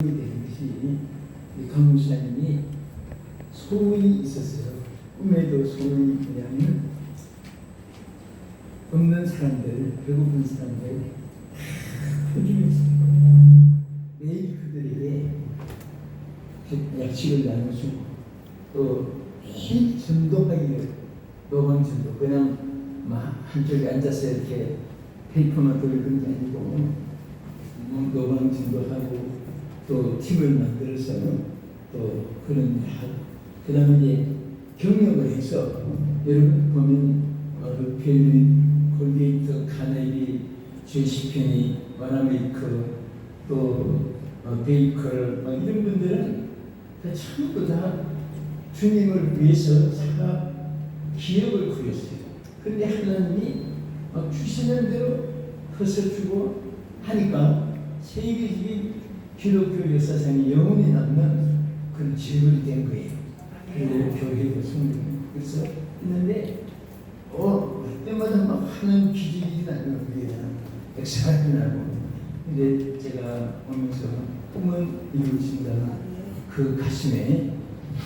되는 것이 강무사님이 소원이 있었어요. 꿈에도 소원이 뭐냐면 없는 사람들, 배고픈 사람들 포기를 매일 그들에게 약식을 나눠주고 또 매일 전도하기를 노방전도 그냥 막 한쪽에 앉아서 이렇게 페이퍼만 돌리는 게 아니고 노방전도하고 또 팀을 만들어서 또 그런 일 하고 그 다음에 이제 경력을 해서 여러분 보면 벨린, 콜게이트, 카네기, 제시펜이, 와나메이커 또 베이커 이런 분들은 전부 다 주님을 위해서 사업 기업을 꾸렸어요. 그런데 하나님이 주시는 대로 흩어 주고 하니까 세계적인 기독교 역사상에 영원히 남는 그런 재물이 된 거예요. 그리고 교회도 성공을 그래서 했는데 그때마다 막 하는 기적이 나는 거예요. 역사가 나고. 근데 제가 오면서 꿈은 이루어진다. 그 가슴에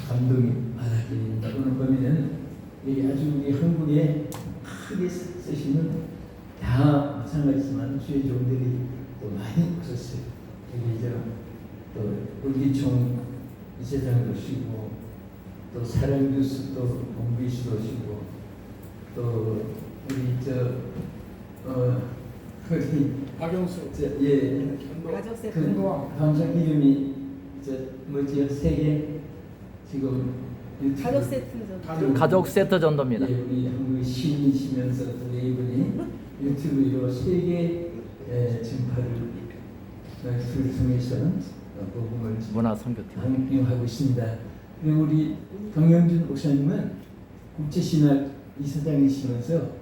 감동이 많았습니다. 오늘 보면은 아주 우리 한국에 크게 쓰시는 다 마찬가지지만 주의 종들이 또 많이 없었어요. 또 울기총 이세장도 쉬고 또 사랑교수 또 봉비씨도 쉬고 또 우리 박영수 그 방송 이름이 뭐지요? 세계 지금 가족 세트 전도입니다. 예, 우리 한국의 시인이시면서 또 이분이 유튜브로 세계 전파를 통해서 복음을 문화 선교팀 강행하고 있습니다. 그리고 우리 강영준 목사님은 국제신학 이사장이시면서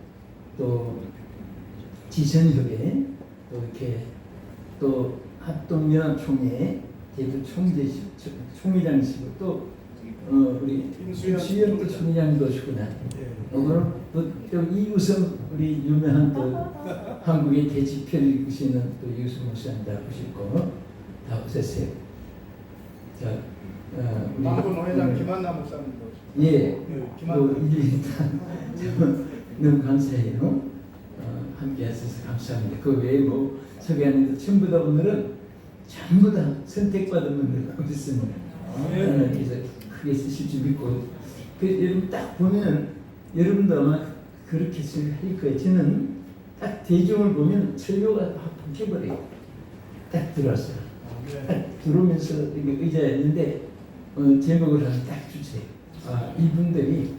또 지선협에 또 이렇게 또 합동면 총회 제주 총회장이시고 또 우리 임수연 총회장도 오시구나. 또 이우성 우리 유명한 또 한국의 대지표를 이끄시는 또 이우성 목사님 다 오시고 다 오셨어요. 자, 우리 남군 회장 김한나 목사님도 예, 김한나 너무 감사해요. 함께 하셔서 감사합니다. 그 외에 뭐 소개하는 전부 다 오늘은 전부 다 선택받은 분들 없습니다. 하나님께서 크게 쓰실 줄 믿고 여러분 딱 보면 여러분도 아마 그렇게 할 거예요. 저는 딱 대종을 보면 설교가 확 바뀌어버려요. 딱 들어왔어요. 딱 들어오면서 의자에 있는데 제목을 하나 딱 주세요. 이분들이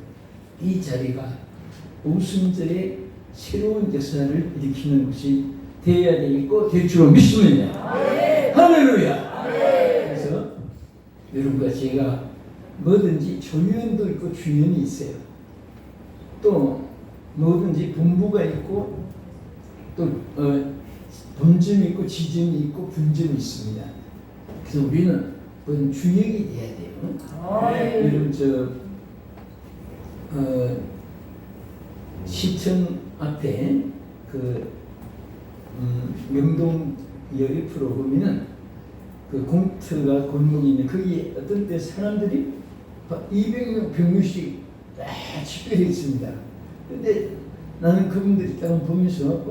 이 자리가 오순절에 새로운 역사를 일으키는 것이 되어야 되겠고 될 줄로 믿습니다. 할렐루야. 그래서 여러분과 제가 뭐든지 조연도 있고 주연이 있어요. 또 뭐든지 본부가 있고 또 본점이 있고 지점이 있고 분점이 있습니다. 그래서 우리는 그건 주역이 돼야 돼요. 여러분 시청 앞에 명동 옆으로 보면은 그 공터가 골목이 있는 거기에 어떤 때 사람들이 200명 병류씩 다 집결해 있습니다. 근데 나는 그분들이 딱 보면서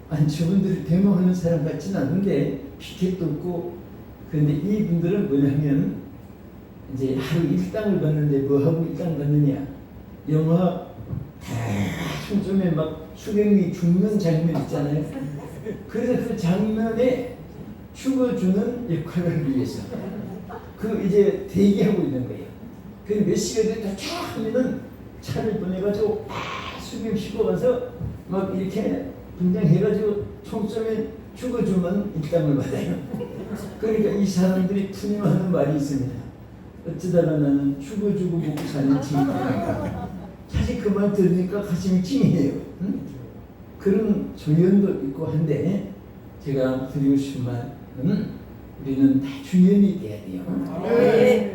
아니 저분들이 대모하는 사람 같지는 않은데 피켓도 없고 그런데 이분들은 뭐냐면 이제 하루 일당을 받는데 뭐하고 일당 받느냐 영화 총점에 막 수경이 죽는 장면 있잖아요. 그래서 그 장면에 죽어주는 역할을 위해서 이제 대기하고 있는 거예요. 그 몇 시간 됐다 쫙 하면은 차를 보내가지고 수경 싣고 가서 막 이렇게 분장해가지고 총점에 죽어주면 일당을 받아요. 그러니까 이 사람들이 푸념하는 말이 있습니다. 어쩌다가 나는 죽어주고 먹고 사는 친구입니다. 사실 그 말 들으니까 가슴이 찡해요. 응? 그런 조연도 있고 한데 제가 드리고 싶은 말은 우리는 다 주연이 돼야 돼요.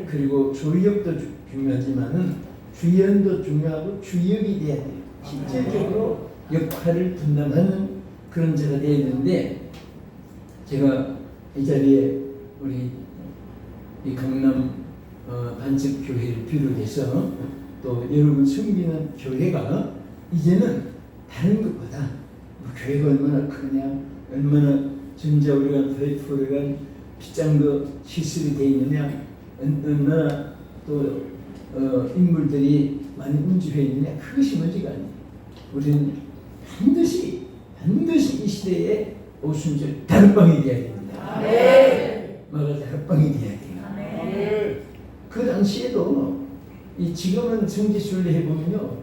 그리고 조역도 중요하지만은 주연도 중요하고 주역이 돼야 돼요. 실질적으로 역할을 분담하는 그런 자가 돼야 되는데 제가 이 자리에 우리 이 강남 반석 교회를 비롯해서 또 여러분 섬기는 교회가 이제는 다른 것보다 뭐 교회가 얼마나 크냐, 얼마나 전자우리관, 파이프우리관, 빗장도 시설이 되어 있느냐, 얼마나 또 인물들이 많이 운주해 있느냐, 그것이 문제가 아니에요. 우리는 반드시 이 시대에 오순절 다른방이 되어야 됩니다. 마가 다른방이 되어야 돼요. 그 당시에도 지금은 성지순례 해보면요,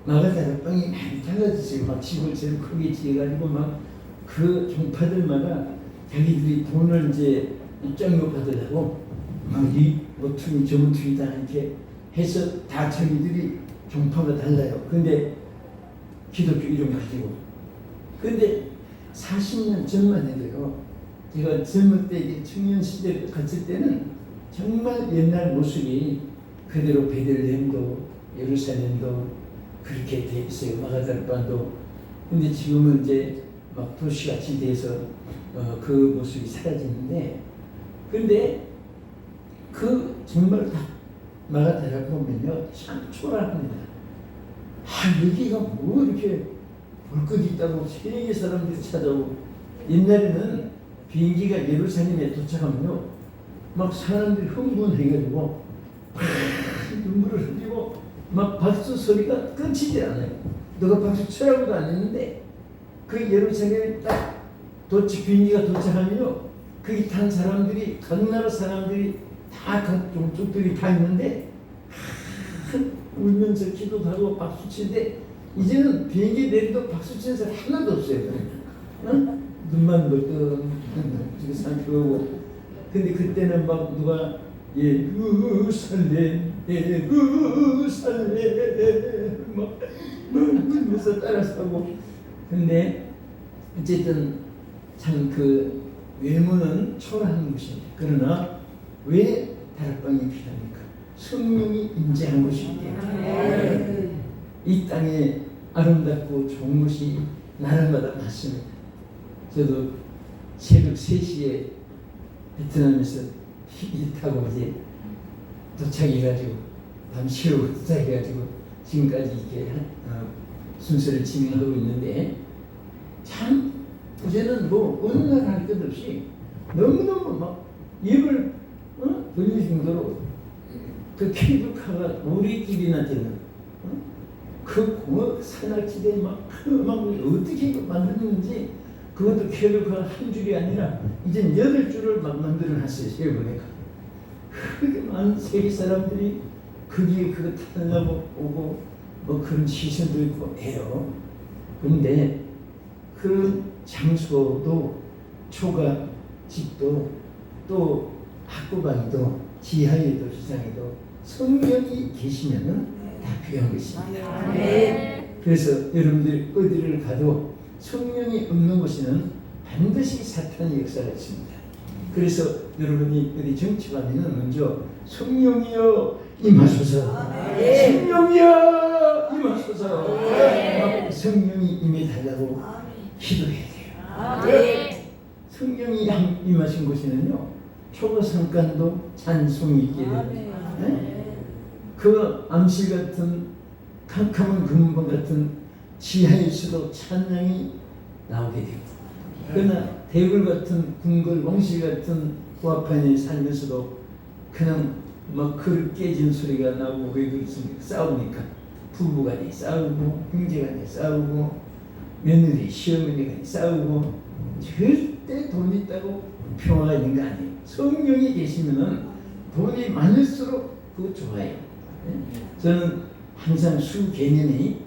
마가 다른방이 많이 달라졌어요. 막 집을처럼 크게 지어가지고 막 그 종파들마다 자기들이 돈을 이제 입장료 받으려고 막 이 모퉁이 저 모퉁이 다 이렇게 해서 다 자기들이 종파가 달라요. 근데 기독교 이름 가지고. 근데 40년 전만 해도요, 제가 젊을 때 청년 시대에 갔을 때는 정말 옛날 모습이 그대로 베들레헴도 예루살렘도 그렇게 돼 있어요. 마가다락방도. 근데 지금은 이제 막 도시같이 돼서 그 모습이 사라지는데, 근데 그 정말 다 마가다락 보면요 참 초라합니다. 여기가 뭐 이렇게 볼 것 있다고 세계 사람들이 찾아오고, 옛날에는 비행기가 예루살렘에 도착하면요 막 사람들이 흥분해가지고 눈물을 흘리고 막 박수 소리가 끊지지 않아요. 너가 박수 치라고도 안 했는데 그 예루살렘에 딱 비행기가 도착하면요 거기 탄 사람들이 각 나라 사람들이 다 각 종족들이 다 있는데 울면서 기도하고 박수 치는데 이제는 비행기 내리도 박수 치는 사람 하나도 없어요. 응? 눈만 멀뚱 살펴보고. 근데 그때는 막 누가 예루살렘 막 울면서 따라서 하고. 근데 어쨌든 참 그 외모는 초라한 것입니다. 그러나 왜 다락방이 필요합니까? 성령이 임재한 것이기 때문에. 이 땅에 아름답고 좋은 것이 나라마다 많습니다. 저도 새벽 3시에 베트남에서 비행기 타고 이제 도착해가지고 밤 새우고 도착해가지고 지금까지 이렇게 순서를 진행하고 있는데, 참 이제는 뭐 어느 날 할 것 없이 너무너무 막 입을 벌릴 정도로 그 케이블카가 우리 집이나 되는 그 공업 산악지대에 막 어떻게 만들었는지, 그것도 케이블카가 한 줄이 아니라 이제 8줄을 막 만들어놨어요. 세번에가. 그렇게 많은 세계 사람들이 거기에 그거 타려고 오고 뭐 그런 시선도 있고 해요. 그런데 그 장소도 초가집도 또 학구방도 지하에도 시장에도 성령이 계시면은 다 필요한 것입니다. 그래서 여러분들 어디를 가도 성령이 없는 곳에는 반드시 사탄의 역사가 있습니다. 그래서 여러분이 어디 정치하면은 먼저 성령이여 임하소서, 성령이여 임하소서, 성령이 임해달라고 기도해야 돼요. 성령이 임하신 곳에는요 초고상간도 찬송이 있게 됩니다. 그 암실 같은 캄캄한 금방 같은 지하에서도 찬양이 나오게 되고, 그러나 대굴 같은 궁궐 왕실 같은 고아판에 살면서도 그냥 막 그릇 깨진 소리가 나오고, 왜 그렇습니까? 싸우니까 부부간에 싸우고 형제간에 싸우고 며느리 시어머니간에 싸우고, 절대 돈 있다고 평화가 있는 거 아니에요. 성령이 계시면은 돈이 많을수록 그거 좋아요. 저는 항상 수 개념이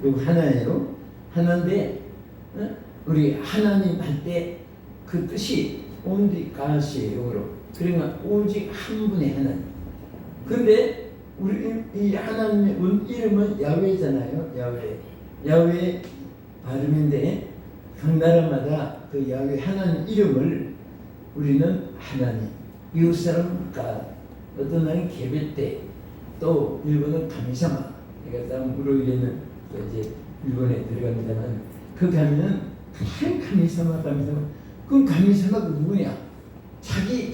요 하나예요. 하나인데 우리 하나님 할 때 그 뜻이 only God이에요. 영어로. 그러니까 오직 한 분의 하나님. 그런데 우리 이 하나님의 이름은 야훼잖아요. 야훼 발음인데 각 나라마다 그 야훼 하나님 이름을 우리는 하나님, 이웃 사람은 God, 어떤 날은 게베떼, 또 일본은 가미사마. 그러니까 다음 우리에는 이제 일본에 들어갑니다만, 그 가미는 가미사마. 그럼 가미사마가 누구냐? 사람이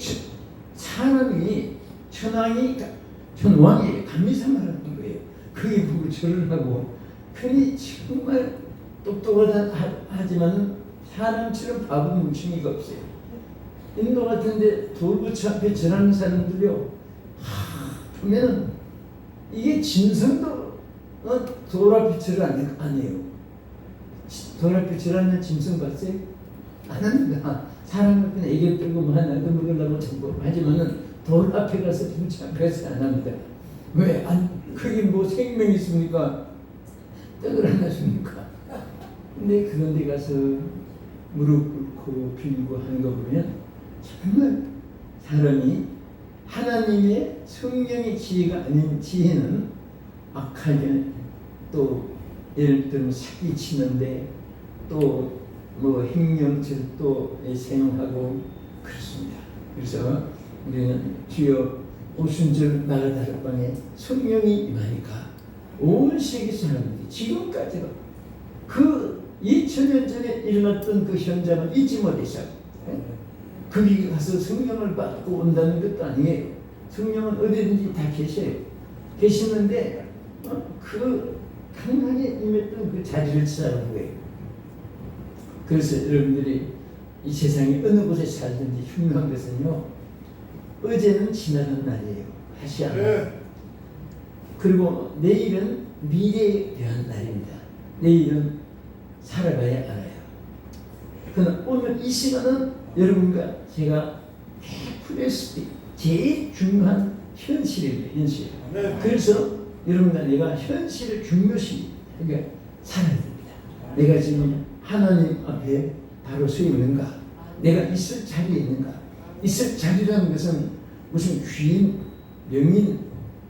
천왕이 감히 삼아라는 거예요. 그게 보고 절을 하고, 그니 정말 똑똑하다 하지만 사람처럼 바보 뭉치기가 없어요. 인도 같은데 돌부처 앞에 절하는 사람들요, 보면은 이게 짐승도 돌 앞에 절을 안 해요. 돌 앞에 절하는 짐승 봤어요? 안 합니다. 사람을 그냥 애교 떨고 뭐 하나 그 먹으려고 전부 하지만은 돌 앞에 가서 부처 앞에 가서 안 합니다. 왜? 그게 뭐 생명이 있습니까? 떡을 하나 줍니까? 근데 그런 데 가서 무릎 꿇고 빌고 하는 거 보면 정말 사람이 하나님의 성령의 지혜가 아닌 지혜는 악하게, 또 예를 들면 사기치는데 또 뭐 행령절도에 사용하고 그렇습니다. 그래서 우리는 주여 오순절 나가다락방에 성령이 임하니까 온 세계 사람들이 지금까지도 그 2000년 전에 일어났던 그 현장을 잊지 못했어요. 거기 가서 성령을 받고 온다는 것도 아니에요. 성령은 어디든지 다 계시는데 그 강하게 임했던 그 자리를 찾아가는 거예요. 그래서 여러분들이 이 세상에 어느 곳에 살든지 중요한 것은요, 어제는 지나간 날이에요. 다시 않아요. 그리고 내일은 미래에 대한 날입니다. 내일은 살아가야 알아요. 그러나 오늘 이 시간은 여러분과 제가 풀렸을 때 제일 중요한 현실입니다. 현실. 그래서 여러분과 내가 현실을 중요시 살아야 됩니다. 내가 지금 하나님 앞에 바로 서 있는가? 내가 있을 자리에 있는가? 있을 자리라는 것은 무슨 귀인, 명인,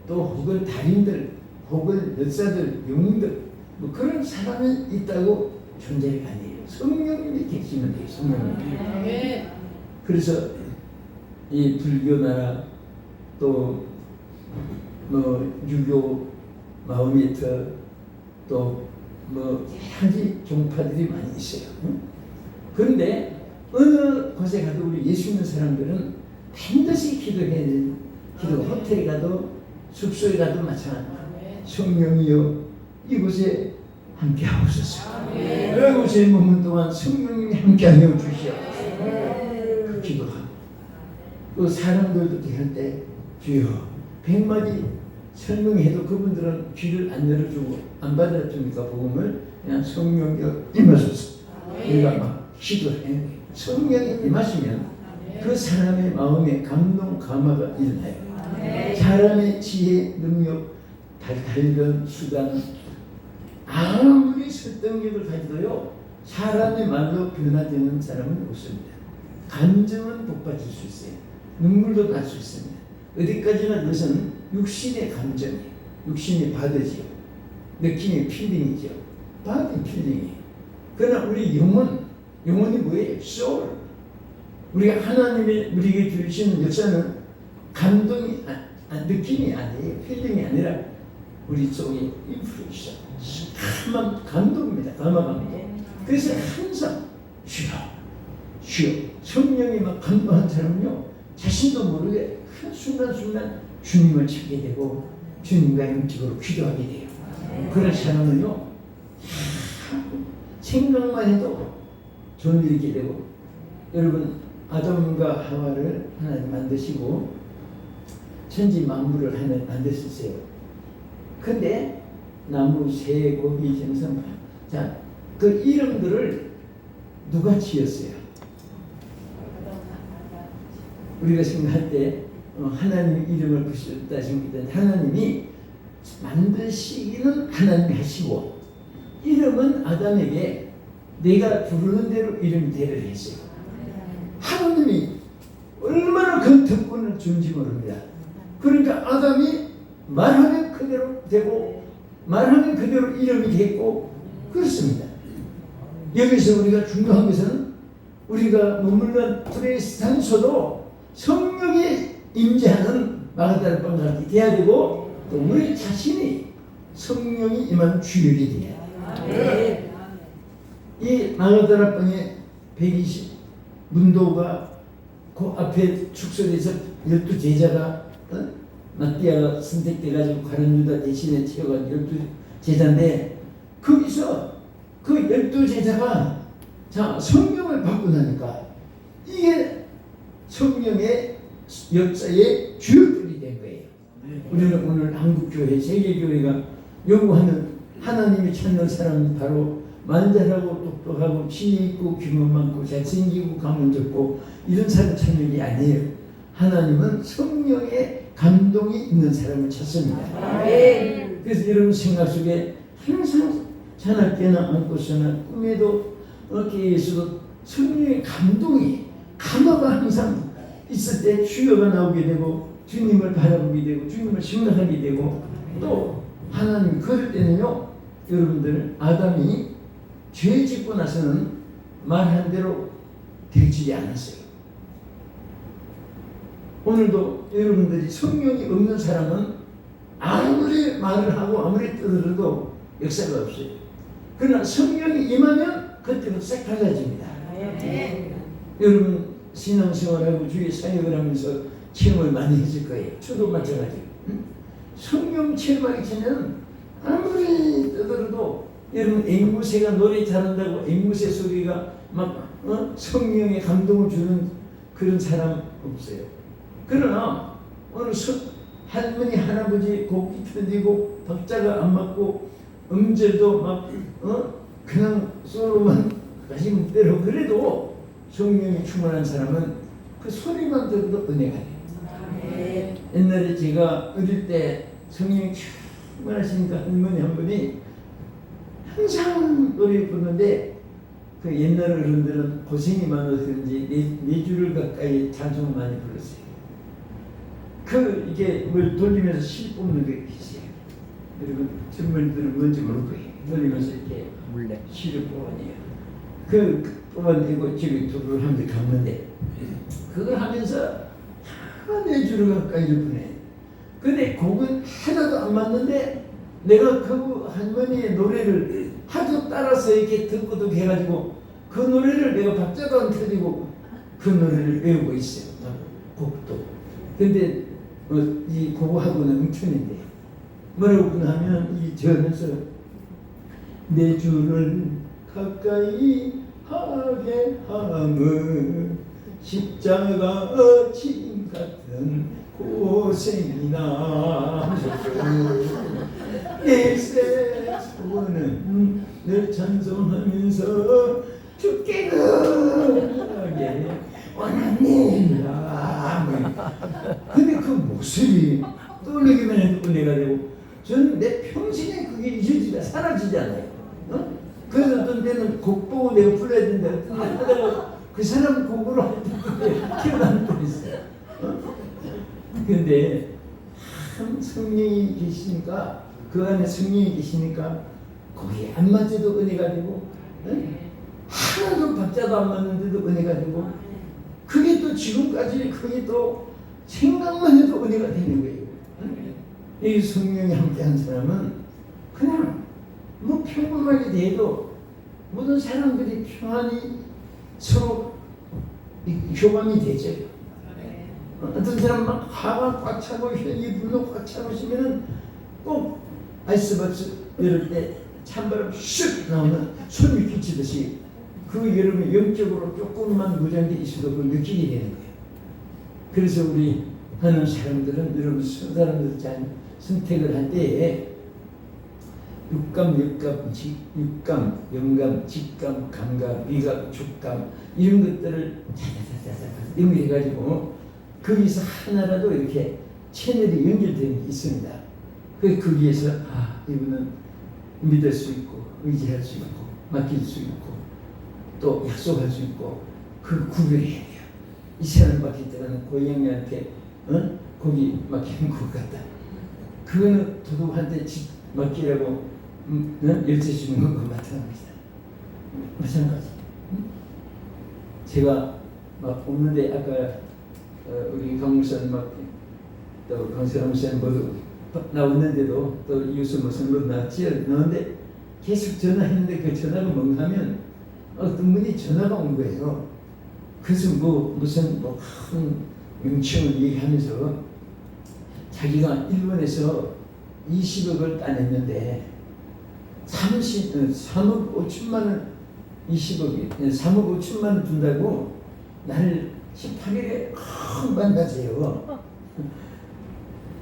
또 혹은 달인들, 혹은 역사들, 영웅들, 뭐 그런 사람이 있다고 존재가 아니에요. 성령님이 계시면 돼요. 성령님. 그래서 이 불교 나라, 또 뭐 유교, 마오메트, 또 뭐 가지 종파들이 많이 있어요. 그런데 어느 곳에 가도 우리 예수 믿는 사람들은 반드시 기도해야 되는, 기도 호텔에 가도 숙소에 가도 마찬가지입니다. 성령이여 이곳에 함께 하옵소서. 이곳에 머문 동안 성령님이 함께 하여 주시옵소서. 그 기도하고 그 사람들도 대할 때 주여 100마디 설명해도 그분들은 귀를 안 열어주고 안 받아주니까 복음을 그냥 성령이여 임하소서. 우리가 막 기도해. 성령이 임하시면 그 사람의 마음에 감동, 감화가 일어나요. 사람의 지혜, 능력, 발견, 수단, 아무리 설득력을 가지도요, 사람의 말로 변화되는 사람은 없습니다. 감정은 복받칠 수 있어요. 눈물도 날 수 있습니다. 어디까지나 그것은 육신의 감정이에요. 육신의 바드지요. 느낌의 필링이죠. 바드 필링이에요. 그러나 우리 영혼이 뭐예요? soul. 우리가 하나님의 우리에게 주시는 역사는 감동이, 느낌이 아니에요. 필링이 아니라 우리 속에 인플루언서, 감한 감동입니다. 감화감동. 그래서 항상 주여 성령이 막 감동한 사람은요, 자신도 모르게 그 순간순간 주님을 찾게 되고 주님과 영적으로 기도하게 돼요. 그런 사람은요, 생각만 해도 좋은 일이 있게 되고, 여러분 아담과 하와를 하나님 만드시고 천지 만물을 하나님 만드셨어요. 근데 나무, 새, 고기, 생선, 자, 그 이름들을 누가 지었어요? 우리가 생각할 때 하나님 이름을 붙였다 생각할 때 하나님이 만드시기는 하나님이 하시고 이름은 아담에게 내가 부르는 대로 이름이 되려 했어요. 하나님이 얼마나 그 특권을 준지 모릅니다. 그러니까 아담이 말하면 그대로 되고 말하면 그대로 이름이 됐고 그렇습니다. 여기서 우리가 중요한 것은 우리가 머물러 프레스탄소도 성령이 임재하는 마가다락방 같이 돼야 되고 또 우리 자신이 성령이 임한 주역이 돼야 돼요. 이 마가다락방에 120 문도가 그 앞에 축소돼서 12제자가 마띠아가 선택돼가지고 가룟 유다 대신에 채워간 12제자인데 거기서 그 12제자가 자 성령을 받고 나니까 이게 성령의 역사의 주역들이 된 거예요. 우리는 오늘 한국교회, 세계교회가 요구하는 하나님이 찾는 사람은 바로 만잘하고 똑똑하고 지혜 있고 규모 많고 잘생기고 가문 좋고 이런 사람 찾는 게 아니에요. 하나님은 성령의 감동이 있는 사람을 찾습니다. 그래서 여러분 생각 속에 항상 자날 때나 안고서나 꿈에도 어깨에서도 성령의 감동이 감화가 항상 있을 때 주여가 나오게 되고 주님을 바라보게 되고 주님을 생각하게 되고 또 하나님 그럴 때는요 여러분들 아담이 죄 짓고 나서는 말한 대로 되지 않았어요. 오늘도 여러분들이 성령이 없는 사람은 아무리 말을 하고 아무리 떠들어도 역사가 없어요. 그러나 성령이 임하면 그때부터 싹 달라집니다. 여러분 신앙생활하고 주의 사역을 하면서 체험을 많이 했을 거예요. 저도 마찬가지예요. 성령 체험하기 전에는 아무리 떠들어도 여러분 앵무새가 노래 잘한다고 앵무새 소리가 막 성령의 감동을 주는 그런 사람 없어요. 그러나 어느 할머니 할아버지 곡이 터지고 박자가 안 맞고 음절도 막 그냥 솔로만 가시면 대로 그래도 성령이 충만한 사람은 그 소리만 들어도 은혜가 돼요. 옛날에 제가 어릴 때 성령이 충만하시니까 할머니 한 분이 항상 노래 부르는데 그 옛날 어른들은 고생이 많아서 그런지 네 줄을 가까이 찬송을 많이 불렀어요. 그 이게 뭘 돌리면서 실 뽑는 게 있어요. 여러분 젊은이들은 뭔지 모를 거예요. 돌리면서 이렇게 실을 뽑아내요. 그 뽑아내고 집에 두를 한 대 갔는데 그걸 하면서 네 줄을 가까이를 보내. 근데 곡은 하나도 안 맞는데 내가 그 할머니의 노래를 하도 따라서 이렇게 듣고도 해가지고 그 노래를 내가 박자도 안 틀리고 그 노래를 배우고 있어요. 곡도. 근데 이 곡하고는 음천인데 뭐라고 하면 이 저면서 내 줄을 가까이 하게 함은 십자가 짐 같은 고생이나 내 소원은 늘 찬송하면서 주께 그하게 원합니다. 근데 그 모습이 떠올리기만 해도 은혜가 되고 저는 내 평생에 그게 잊어지다 사라지잖아요. 그래서 어떤 때는 곡 보고 내가 불러야 된다 어떤 때 하다가 그 사람 곡으로 할 때 기억나는 거 있어요. 근데 참 성령이 계시니까 그 안에 성령이 계시니까 거기에 안 맞아도 은혜가 되고 하나도 박자도 안 맞는데도 은혜가 되고 그게 또 지금까지 그게 또 생각만 해도 은혜가 되는 거예요. 이 성령이 함께한 사람은 그냥 뭐 평범하게 돼도 모든 사람들이 평안히 서로 교감이 되죠. 어떤 사람 막 화가 꽉 차고 이 분노 꽉 차고 있으면은 꼭 아이스박스 열을 때 찬바람 슉 나오면 손이 끼치듯이 그 여러분 영적으로 조금만 무장돼 있어도 그걸 느끼게 되는 거예요. 그래서 우리 하는 사람들은 여러분 사람들 잘 선택을 할 때에 육감, 육감, 영감, 직감, 감감, 미감, 촉감 이런 것들을 자자자자자 연결해가지고 거기서 하나라도 이렇게 채널이 연결되는 게 있습니다. 그 위에서 이분은 믿을 수 있고 의지할 수 있고 맡길 수 있고 또 약속할 수 있고 그 구별해야 돼요. 이 사람 맡길 때는 고양이한테 거기 맡기는 것 같다. 그거는 도둑한테 집 맡기라고 열쇠 주는 것과 마찬가지다. 마찬가지. 제가 막 없는데 아까 우리 강무선 막또 강세ram선 모두 나왔는데도 또 이웃은 무슨 뭐 나왔지 나왔는데 계속 전화했는데 그 전화가 뭔가 하면 어떤 분이 전화가 온 거예요. 그래서 무슨 큰 명칭을 얘기하면서 자기가 일본에서 20억을 따냈는데 3억 5천만 원 20억이 3억 5천만 원 준다고 나를 18일에 큰 반다세요.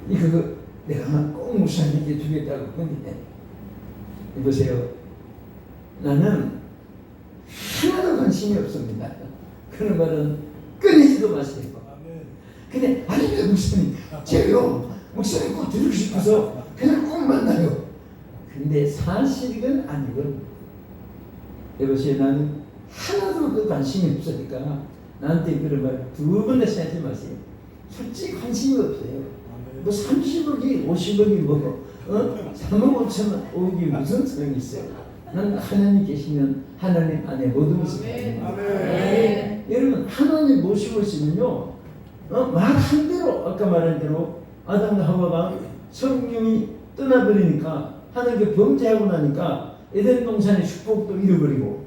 이거 내가 꼭 목사님께 주겠다고 했는데 이보세요. 나는 하나도 관심이 없습니다. 그런 말은 끊이지도 마세요. 근데 아니면 목사님 제가요 목사님 꼭 드리고 싶어서 그냥 꼭 만나요. 근데 사실은 아니거든. 여보세요. 나는 하나도 그 관심이 없으니까 나한테 그런 말 두 번 다시 하지 마세요. 솔직히 관심이 없어요. 뭐 30억이 50억이 뭐 3억 5천만 5억이 무슨 소용이 있어요. 난 하나님 계시면 하나님 안에 모든 것이 다릅니다. 여러분 하나님 모시고 있으면요 말 한 대로 아까 말한 대로 아담과 하와가 성령이 떠나버리니까 하나님께 범죄하고 나니까 에덴 동산의 축복도 잃어버리고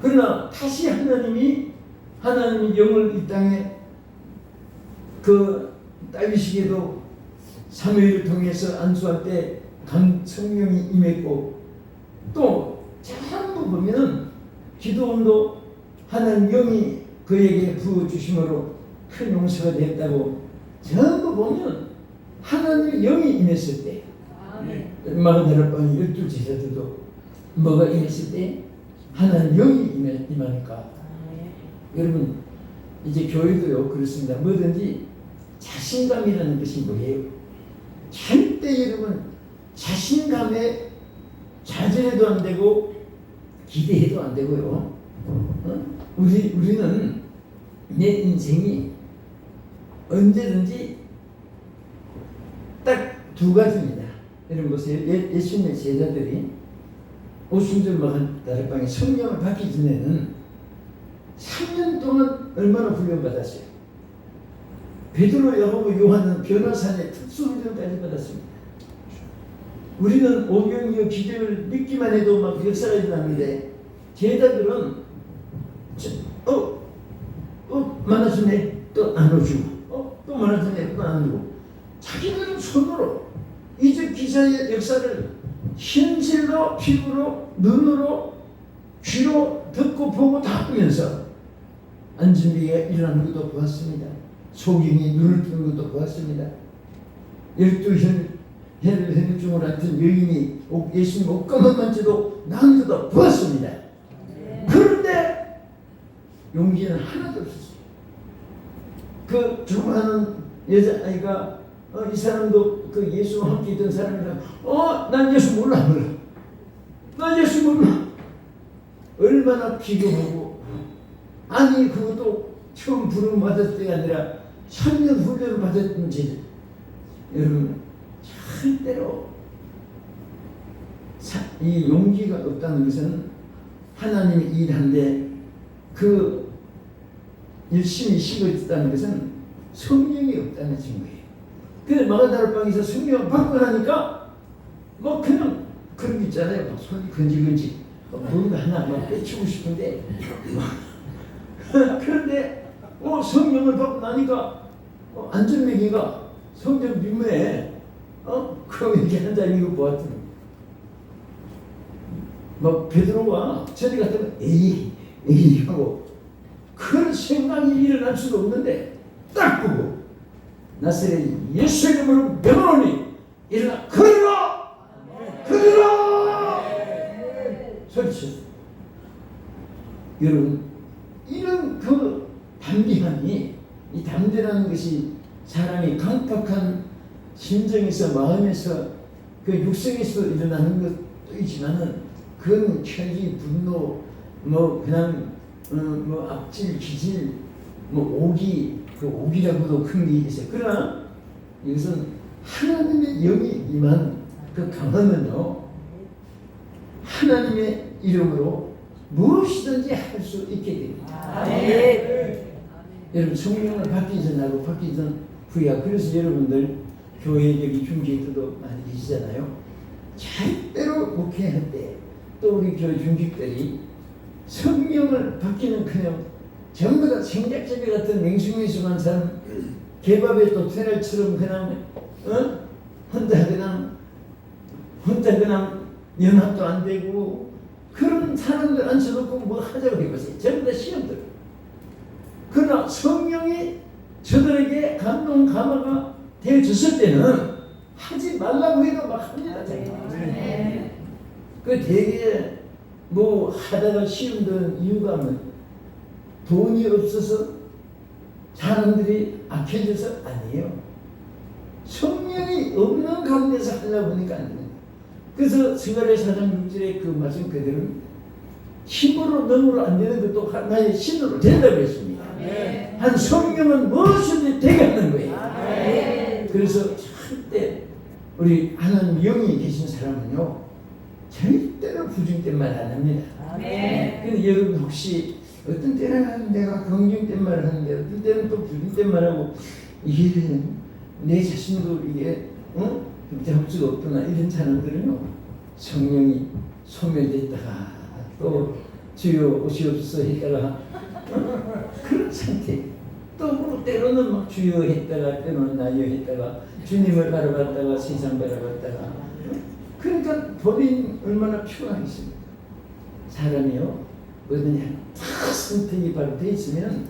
그러나 다시 하나님이 영을 이 땅에 그 다윗에게도 사무엘을 통해서 안수할 때 성령이 임했고 또 전부 보면 기도원도 하나님 영이 그에게 부어주심으로 큰 용서가 됐다고 전부 보면 하나님의 영이 임했을 때 마가다락방의 12 제자들도 뭐가 임했을 때 하나님 영이 임하니까 여러분 이제 교회도요 그렇습니다. 뭐든지 자신감이라는 것이 뭐예요? 절대 여러분 자신감에 좌절해도 안 되고 기대해도 안 되고요. 우리는 내 인생이 언제든지 딱 두 가지입니다. 여러분 보세요. 예수님의 제자들이 오순절 마가다락방에 성령을 받기 전에는 3년 동안 얼마나 훈련받았어요. 베드로, 야고보, 요한은 변화산의 특수훈련까지 받았습니다. 우리는 오병이어 기적을 믿기만 해도 막 역사가 일어나는데 제자들은 많아지네 또 나눠주고 또 많아지네 또 나눠주고 자기들은 손으로 이적 기사의 역사를 현실로 피부로 눈으로 귀로 듣고 보고 다 하면서 안진비가 일어나는 것도 보았습니다. 소경이 눈을 뜨는 것도 보았습니다. 12 혈을 중으로 같은 여인이 예수님 옷가만 만져도 나은 것도 보았습니다. 그런데 용기는 하나도 없었어요. 그 죽어가는 여자아이가 이 사람도 그 예수와 함께 있던 사람이라 난 예수 몰라. 난 예수 몰라. 얼마나 비교하고 아니 그것도 처음 부름 받았을 때가 아니라 3년 훈련을 받았던 제자. 여러분 절대로 이 용기가 없다는 것은 하나님이 일하는데 그 열심히 쉬고 있다는 것은 성령이 없다는 증거예요. 근데 마가다락방에서 성령을 받고 나니까 뭐 그냥 그런 게 있잖아요. 막 손이 건지건지 뭔가 하나 막 빼치고 싶은데 그런데 성령을 받고 나니까 안전매기가 성전 뒷문에 그럼 이렇게 앉아있는 거 보았더니 막 베드로가 저리 갔다가 에이 하고 그런 생각이 일어날 수도 없는데 딱 보고 나사렛 예수 이름으로 명하노니 일어나 걸으라 소리쳤어요. 여러분 이런 그 담대함이 이 담대라는 것이 사람이 강팍한 심정에서 마음에서 그 육성에서 일어나는 것도 있지만은 그건 혈기 분노 뭐 그냥 뭐 악질 기질 뭐 오기 그 오기라고도 큰 게 있어요. 그러나 이것은 하나님의 영이 임한 그 강함은요 하나님의 이름으로 무엇이든지 할 수 있게 됩니다. 여러분 성령을 받기 전하고 받기 전 후야. 그래서 여러분들 교회 여기 중직들도 많이 계시잖아요. 절대로 목회할 때 또 우리 교회 중직들이 성령을 받기는커녕 전부 다 생작제비 같은 맹숭맹숭한 사람, 개밥에 또 퇴날처럼 그냥 혼자 그냥 연합도 안 되고 그런 사람들 앉혀놓고 뭐 하자고 해보세요. 전부 다 시험들. 그러나 성령이 저들에게 감동 감화가 되어졌을 때는 하지 말라고 해도 막 합니다. 그 되게 뭐 하다가 시험 드는 이유가 뭐 돈이 없어서 사람들이 악해져서 아니에요. 성령이 없는 가운데서 하려고 하니까 안 됩니다. 그래서 스가랴 4장 6절에 그 말씀 그대로입니다. 힘으로 능으로 안 되는 것도 하나의 신으로 된다고 했습니다. 한 성령은 무엇이든지 되게 하는 거예요. 그래서 절대 우리 하나님 영이 계신 사람은요 절대로 부정된 말 안 합니다. 근데 여러분 혹시 어떤 때는 내가 긍정된 말을 하는데 어떤 때는 또 부정된 말하고 이게 내 자신도 이게 할 수가 없구나 이런 사람들은요 성령이 소멸됐다가 또 주여 오시옵소서 했다가 그런 상태. 또 뭐 때로는 막 주여 했다가 때로는 나여 했다가 주님을 바라봤다가 세상 바라봤다가 그러니까 본인 얼마나 피곤하겠습니까? 사람이요 뭐든지 다 선택이 바로 돼 있으면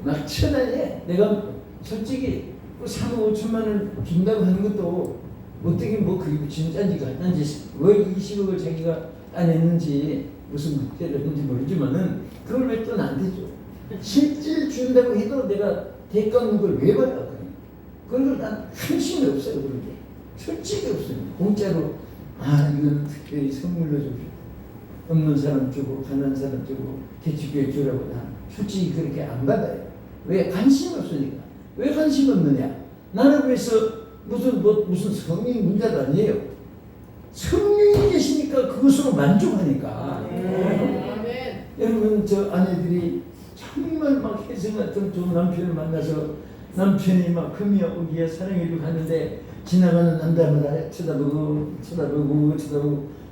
막 천하에 내가 솔직히 3억 5천만 원 준다고 하는 것도 어떻게 뭐 그게 진짜인지 가짜인지 왜 20억을 자기가 따냈는지 무슨 목표를 했는지 모르지만은 그걸 왜 또 안 되죠? 실질 준다고 해도 내가 대가 없는 걸 왜 받아? 그런 난 관심이 없어요. 그런 게 솔직히 없습니다. 공짜로 이건 특별히 선물로 주고 없는 사람 주고 가난한 사람 주고 대치교회 주라고 난 솔직히 그렇게 안 받아요. 왜? 관심이 없으니까. 왜 관심 없느냐? 나를 위해서 무슨 성령 문제도 아니에요. 성령이 계시니까 그것으로 만족하니까. 여러분 저 아내들이 정말 막 혜성 같은 좋은 남편을 만나서 남편이 막 금이야 오기야 사랑해주고 가는데 지나가는 남자마다 쳐다보고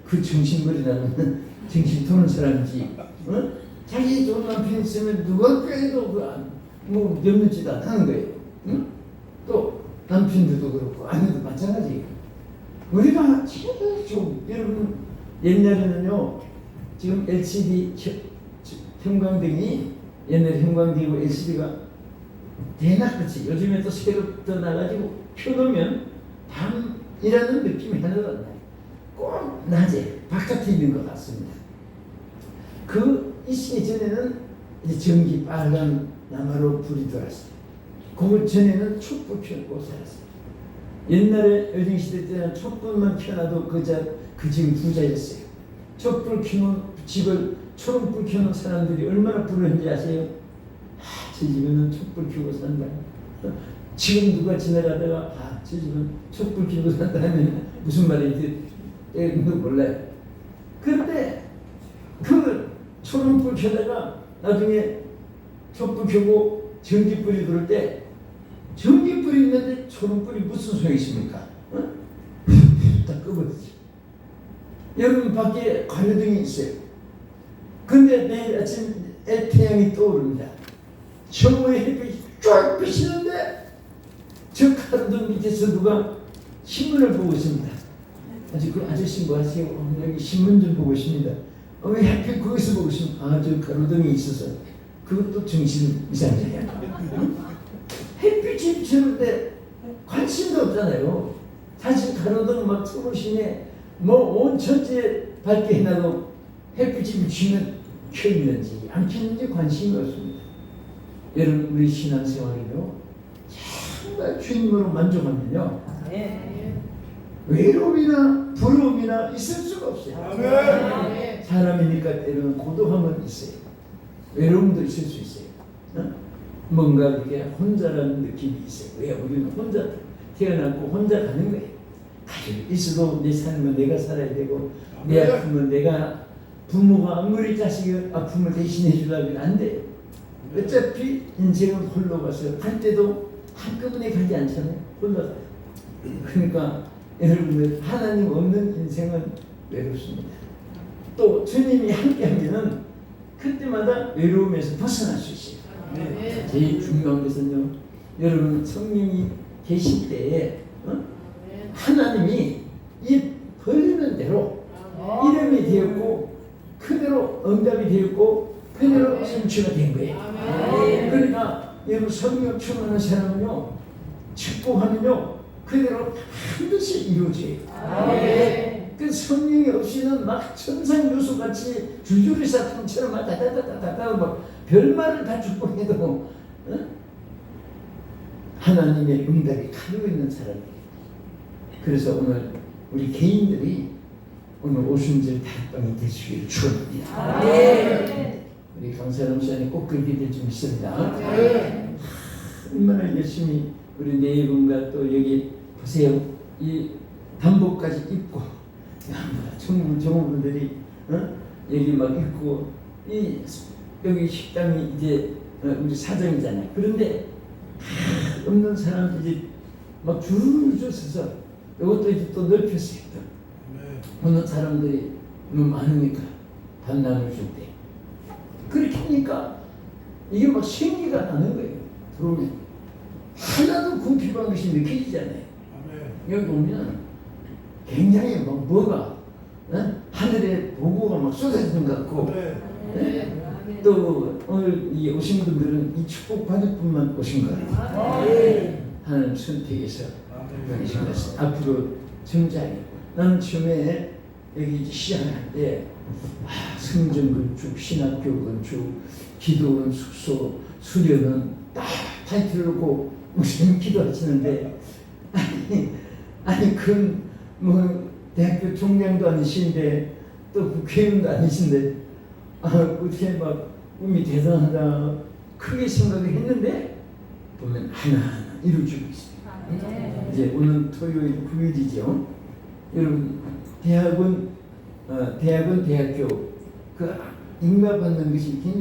그 정신머리 나는 정신 도는 사람이지. 자기 좋은 남편 있으면 누가 꾀해도 뭐 염려지도 안 하는 거예요. 또 남편들도 그렇고 아내도 마찬가지예요. 우리가 제일 좀 여러분 옛날에는요 지금 LCD 형광등이 옛날에 형광등이고 LCD가 대낮같이 요즘에 또 새로 또 나가지고 켜놓으면 밤이라는 느낌이 하나도 안 나요. 꼭 낮에 바깥에 있는 것 같습니다. 그 있기 전에는 이제 전기 빨간 나무로 불이 들어왔어요. 그 전에는 촛불 켜고 살았어요. 옛날에 여정시대 때는 촛불만 켜놔도 그 집은 부자였어요. 촛불 켜놓은 집을 초롱불 켜놓은 사람들이 얼마나 부러운지 아세요? 저 집에는 촛불 켜고 산다. 지금 누가 지나가다가 저 집은 촛불 켜고 산다 하면 무슨 말인지 몰라요. 그런데 그 초롱불 켜다가 나중에 촛불 켜고 전기불이 들어올 때 전기불이 있는데 초롱불이 무슨 소용이 있습니까? 다 꺼버리지. 여러분 밖에 가로등이 있어요. 근데 내일 아침 태양이 떠오릅니다. 정오에 햇빛이 쫙 비치는데 저 가로등 밑에서 누가 신문을 보고 있습니다. 그 아저씨 뭐 하세요? 여기 신문 좀 보고 있습니다. 왜 하필 거기서 보고 있습니까? 저 가로등이 있어서. 그것도 정신 이상이에요. 햇빛이 비치는데 관심도 없잖아요. 사실 가로등 막 틀어보시네 뭐 온 천지에 밝게 해놔도 햇빛이 비치면 켜있는지 안 켜있는지 관심이 없습니다. 여러분 우리 신앙생활은요 정말 주님으로 만족하면요 외로움이나 부러움이나 있을 수가 없어요. 사람이니까 때로는 고독함은 있어요. 외로움도 있을 수 있어요. 뭔가 이렇게 혼자라는 느낌이 있어요. 왜? 우리는 혼자 태어났고 혼자 가는 거예요. 가족이 있어도 내 삶은 내가 살아야 되고 내 아픔은 내가 부모가 아무리 자식의 아픔을 대신해 주려면 안 돼요. 어차피 인생은 홀로 가서 갈 때도 한꺼번에 가지 않잖아요. 홀로 가요. 그러니까 여러분들 하나님 없는 인생은 외롭습니다. 또 주님이 함께하면은 그때마다 외로움에서 벗어날 수 있어요. 네. 제일 중요한 것은요, 여러분 성령이 계실 때에 하나님이 입 벌리는 대로 이름이 되었고 그대로 응답이 되었고 그대로 성취가 된 거예요. 그러니까 여러분 성령 충만한 사람은요, 축복하면요 그대로 반드시 이루어져요. 그 성령이 없이는 막 천상 요소같이 줄줄이 사탕처럼 막 다다다다다 막 별말을 다 축복해도 하나님의 응답이 가지고 있는 사람이에요. 그래서 오늘 우리 개인들이 오늘 오순절 다락방이 되시기를 축원합니다. 우리 강사람 목사님 꼭 그렇게 될 줄 믿습니다. 얼마나 열심히 우리 네 분과 또 여기 보세요. 이 단복까지 입고 종업원들이 여기 막 입고 여기 식당이 이제 우리 사정이잖아요. 그런데 없는 사람들이 막 줄줄 서서 이것도 이제 또 넓혔어요. 어느 사람들이 너무 많으니까 반 나눠줄 때 그렇게 하니까 이게 막 생기가 나는 거예요. 들어오면 하나도 궁핍한 것이 느껴지잖아요. 여기 오면 굉장히 막 뭐가 하늘에 보고가 막 쏟아지는 것 같고 또 오늘 이 오신 분들은 이 축복 받을 분만 오신 거예요. 하나님 선택해서 보내신 것을 앞으로 정작이 나는 처음에 여기 시작할 때 성전 건축, 신학교 건축, 기도원 숙소, 수련원 딱 타이틀을 놓고 무슨 기도하시는데 아니 그건 뭐 대학교 총장도 아니신데 또 국회의원도 아니신데 어떻게 막 꿈이 대단하다 크게 생각을 했는데 보면 하나하나 이루어지고 있어요. 이제 오늘 토요일 9일이죠. 여러분 대학은 대학교 그 인가받는 것이 굉장히